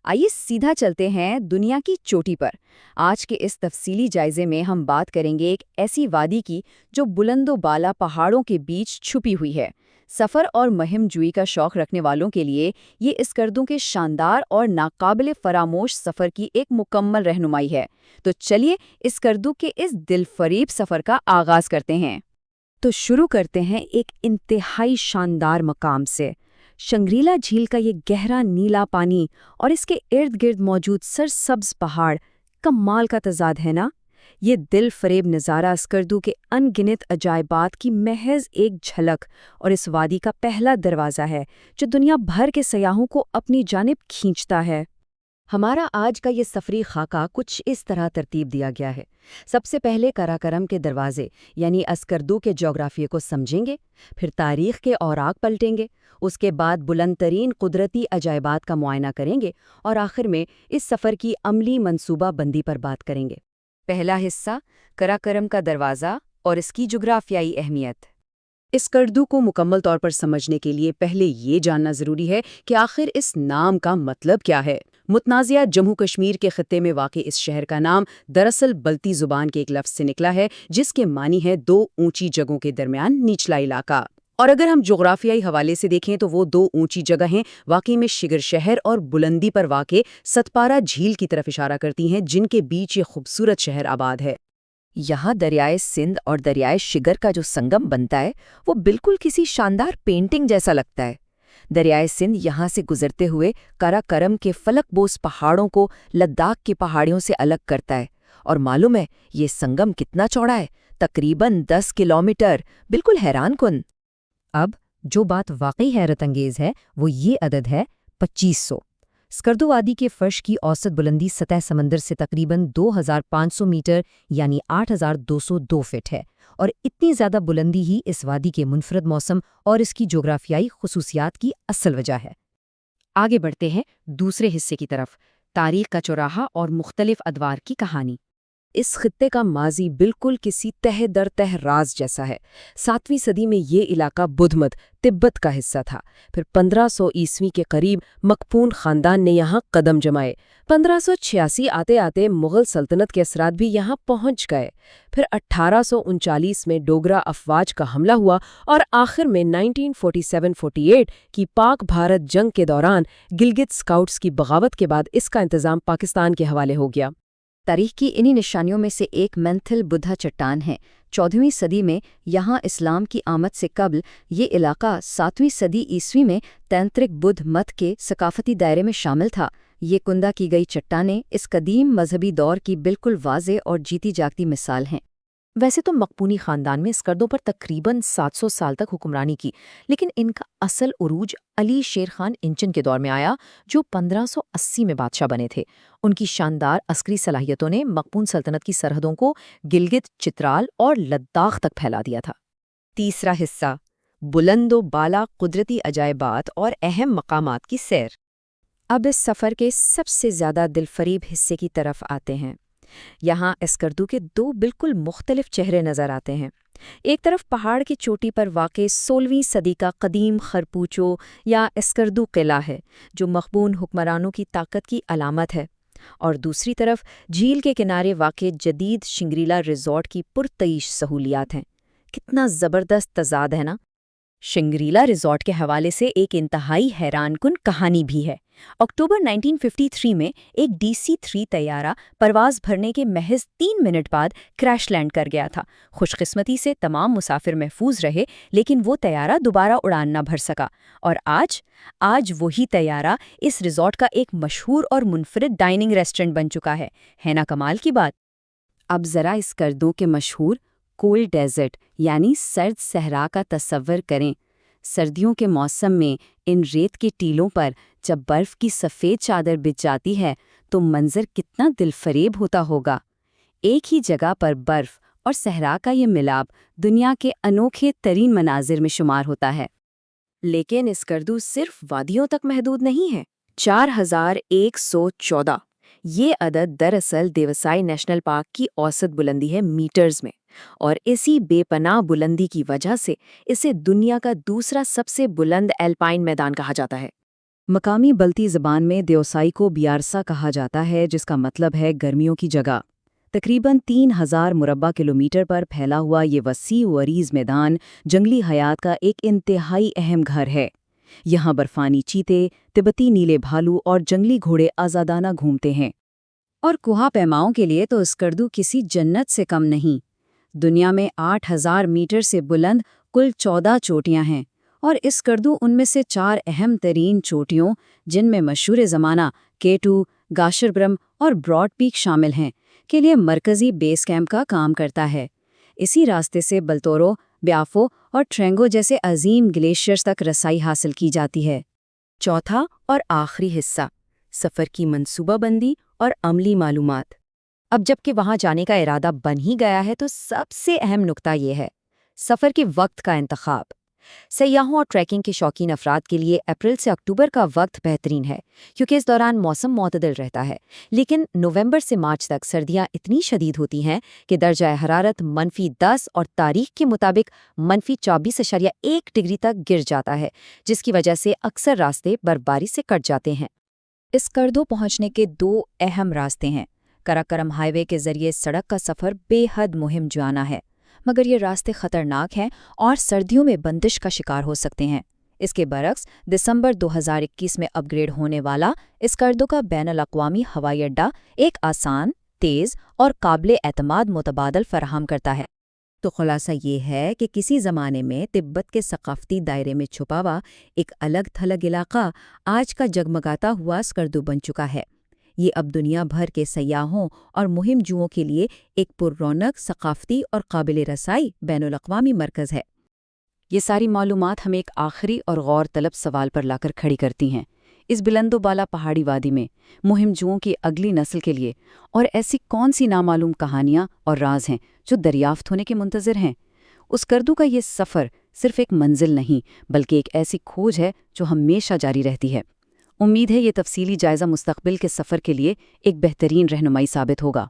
आइए सीधा चलते हैं दुनिया की चोटी पर। आज के इस तफसीली जायजे में हम बात करेंगे एक ऐसी वादी की जो बुलंदो बाला पहाड़ों के बीच छुपी हुई है। सफ़र और मुहिम जुई का शौक रखने वालों के लिए ये स्कर्दू के शानदार और नाकाबिले फरामोश सफ़र की एक मुकम्मल रहनुमाई है। तो चलिए स्कर्दू के इस दिलफरीब सफ़र का आगाज़ करते हैं। तो शुरू करते हैं एक इंतहाई शानदार मकाम से। शंग्रीला झील का ये गहरा नीला पानी और इसके इर्द गिर्द मौजूद सरसब्ज पहाड़ कमाल का तजाद है ना। ये दिल फरेब नज़ारा स्कर्दू के अनगिनत अजायबात की महज एक झलक और इस वादी का पहला दरवाज़ा है जो दुनिया भर के सयाहों को अपनी जानिब खींचता है। हमारा आज का ये सफरी खाका कुछ इस तरह तरतीब दिया गया है। सबसे पहले कराकरम के दरवाजे यानी अस्कर्दू के जोग्राफिए को समझेंगे, फिर तारीख के औराक पलटेंगे, उसके बाद बुलंद तरीन कुदरती अजायबात का मुआयना करेंगे और आखिर में इस सफ़र की अमली मंसूबा बंदी पर बात करेंगे। पहला हिस्सा, कराकरम का दरवाज़ा और इसकी जुग्राफियाई अहमियत। स्कर्दू को मुकम्मल तौर पर समझने के लिए पहले ये जानना ज़रूरी है कि आखिर इस नाम का मतलब क्या है। मुतनाज़िया जम्मू कश्मीर के खत्ते में वाक़ इस शहर का नाम दरअसल बल्ती ज़ुबान के एक लफ्ज़ से निकला है जिसके मानी है दो ऊंची जगहों के दरमियान निचला इलाका। और अगर हम जोग्राफियाई हवाले से देखें तो वो दो ऊंची जगहें वाकई में शिगर शहर और बुलंदी पर वाक़ सतपारा झील की तरफ इशारा करती हैं जिनके बीच ये खूबसूरत शहर आबाद है। यहाँ दरियाए सिंध और दरियाए शिगर का जो संगम बनता है वो बिल्कुल किसी शानदार पेंटिंग जैसा लगता है। दरियाए सिंध यहाँ से गुजरते हुए काराकरम के फलकबोस पहाड़ों को लद्दाख की पहाड़ियों से अलग करता है। और मालूम है ये संगम कितना चौड़ा है? तकरीबन 10 किलोमीटर। बिल्कुल हैरानकुन। अब जो बात वाकई हैरत अंगेज है वो ये अदद है 2500। स्कर्दू वादी के फर्श की औसत बुलंदी सतह समंदर से तकरीबन 2500 मीटर यानी 8202 फीट है और इतनी ज़्यादा बुलंदी ही इस वादी के मुनफरद मौसम और इसकी जोग्राफियाई खुसूसियात की असल वजह है। आगे बढ़ते हैं दूसरे हिस्से की तरफ, तारीख का चौराहा और मुख्तलिफ अदवार की कहानी। इस खित्ते का माजी बिल्कुल किसी तह दर तह राज जैसा है। 7वीं सदी में ये इलाका बुद्धमत तिब्बत का हिस्सा था। फिर 1500 ईस्वी के करीब मकपून खानदान ने यहाँ कदम जमाए। 1586 आते आते मुग़ल सल्तनत के असरात भी यहाँ पहुँच गए। फिर 1839 में डोगरा अफवाज का हमला हुआ और आखिर में 1947-48 की पाक भारत जंग के दौरान गिलगित स्काउट्स की बगावत के बाद इसका इंतज़ाम पाकिस्तान के हवाले हो गया। तारीख की इन्हीं निशानियों में से एक मेंथिल बुद्धा चट्टान है। 14वीं सदी में यहाँ इस्लाम की आमद से कबल ये इलाका 7वीं सदी ईस्वी में तैंत्रिक बुद्ध मत के सकाफती दायरे में शामिल था। ये कुंदा की गई चट्टानें इस कदीम मजहबी दौर की बिल्कुल वाज़े और जीती जागती मिसाल हैं। वैसे तो मकपूनी ख़ानदान में स्कर्दों पर तकरीबन 700 साल तक हुक्मरानी की, लेकिन इनका असल उरूज अली शेर खान इंचन के दौर में आया जो 1580 में बादशाह बने थे। उनकी शानदार अस्करी सलाहियतों ने मकपून सल्तनत की सरहदों को गिलगित, चित्राल और लद्दाख तक फैला दिया था। तीसरा हिस्सा, बुलंदो बाला कुदरती अजायबात और अहम मकामात की सैर। अब इस सफ़र के सबसे ज़्यादा दिलफरीब हिस्से की तरफ आते हैं। यहाँ स्कर्दू के दो बिल्कुल मुख्तलिफ चेहरे नज़र आते हैं। एक तरफ पहाड़ की चोटी पर वाक़ 16वीं सदी का कदीम खरपूचो या स्कर्दू किला है जो मक़बून हुक्मरानों की ताकत की अलामत है, और दूसरी तरफ झील के किनारे वाक़ जदीद शिंग्रीला रिज़ॉर्ट की पुरतईश सहूलियात हैं। कितना ज़बरदस्त तज़ाद है ना। शिंग्रीला रिज़ॉर्ट के हवाले से एक इंतहाई हैरानकुन कहानी भी है। अक्टूबर 1953 में एक DC-3 तैयारा परवाज़ भरने के महज 3 मिनट बाद क्रैश लैंड कर गया था। खुशकिस्मती से तमाम मुसाफिर महफूज रहे, लेकिन वो तैयारा दोबारा उड़ान न भर सका। और आज वही तैयारा इस रिज़ॉर्ट का एक मशहूर और मुनफरिद डाइनिंग रेस्टोरेंट बन चुका है ना कमाल की बात। अब ज़रा स्कर्दू के मशहूर कोल्ड डेजर्ट यानी सर्द सहरा का तसव्वुर करें। सर्दियों के मौसम में इन रेत के टीलों पर जब बर्फ़ की सफ़ेद चादर बिछ जाती है तो मंजर कितना दिलफरेब होता होगा। एक ही जगह पर बर्फ़ और सहरा का ये मिलाप दुनिया के अनोखे तरीन मनाजिर में शुमार होता है। लेकिन स्कर्दू सिर्फ वादियों तक महदूद नहीं है। 4114 ये अदद दरअसल देवसाई नेशनल पार्क की औसत बुलंदी है मीटर्स में, और इसी बेपनाह बुलंदी की वजह से इसे दुनिया का दूसरा सबसे बुलंद एल्पाइन मैदान कहा जाता है। मकामी बल्ती ज़बान में देओसाई को बियारसा कहा जाता है, जिसका मतलब है गर्मियों की जगह। तकरीबन 3000 मुरब्बा किलोमीटर पर फैला हुआ ये वसी व अरीज़ मैदान जंगली हयात का एक इंतहाई अहम घर है। यहाँ बर्फानी चीते, तिब्बती नीले भालू और जंगली घोड़े आज़ादाना घूमते हैं। और कुहा पैमाओं के लिए तो स्कर्दू किसी जन्नत से कम नहीं। दुनिया में 8000 मीटर से बुलंद कुल 14 चोटियां हैं, और इस स्कर्दू उनमें से 4 अहम तरीन चोटियों, जिनमें मशहूर ज़माना K2, गाशरब्रम और ब्रॉड पीक शामिल हैं, के लिए मरकज़ी बेस कैंप का काम करता है। इसी रास्ते से बल्तोरो, ब्याफो और ट्रेंगो जैसे अजीम ग्लेशियर्स तक रसाई हासिल की जाती है। चौथा और आखिरी हिस्सा, सफ़र की मंसूबाबंदी और अमली मालूमात। अब जबकि वहाँ जाने का इरादा बन ही गया है, तो सबसे अहम नुक्ता ये है, सफ़र के वक्त का इंतखाब। सयाहों और ट्रैकिंग के शौकीन अफराद के लिए अप्रैल से अक्टूबर का वक्त बेहतरीन है, क्योंकि इस दौरान मौसम मुतदल रहता है। लेकिन नवंबर से मार्च तक सर्दियां इतनी शदीद होती हैं कि दर्जा हरारत -10 और तारीख के मुताबिक -24.1 डिग्री तक गिर जाता है, जिसकी वजह से अक्सर रास्ते बर्फबारी से कट जाते हैं। इस स्कर्दो पहुंचने के 2 अहम रास्ते हैं। कराकरम हाईवे के जरिए सड़क का सफ़र बेहद मुहिम जाना है, मगर ये रास्ते खतरनाक हैं और सर्दियों में बंदिश का शिकार हो सकते हैं। इसके बरक्स दिसंबर 2021 में अपग्रेड होने वाला इस स्कर्दो का बैनुल-अक़वामी हवाई अड्डा एक आसान, तेज़ और काबिल एतमाद मुतबादल फराहम करता है। तो खुलासा ये है कि किसी ज़माने में तिब्बत के सक़ाफ़ती दायरे में छुपा हुआ एक अलग थलग इलाका आज का जगमगाता हुआ स्कर्दू बन चुका है। ये अब दुनिया भर के सयाहों और मुहिम जुओं के लिए एक पुररौनक, सक़ाफ़ती और काबिल रसाई बैनुल-अक़वामी मरकज़ है। ये सारी मालूमात हमें एक आखिरी और गौर तलब सवाल पर लाकर खड़ी करती हैं। इस बुलंदोबाला पहाड़ी वादी में मुहिम जुओं की अगली नस्ल के लिए और ऐसी कौन सी नामालूम कहानियाँ और राज हैं जो दरियाफ्त होने के मुंतज़िर हैं? उस स्कर्दू का ये सफ़र सिर्फ़ एक मंजिल नहीं, बल्कि एक ऐसी खोज है जो हमेशा जारी रहती है। उम्मीद है ये तफसीली जायज़ा मुस्तक़बिल के सफ़र के लिए एक बेहतरीन रहनुमाई साबित होगा।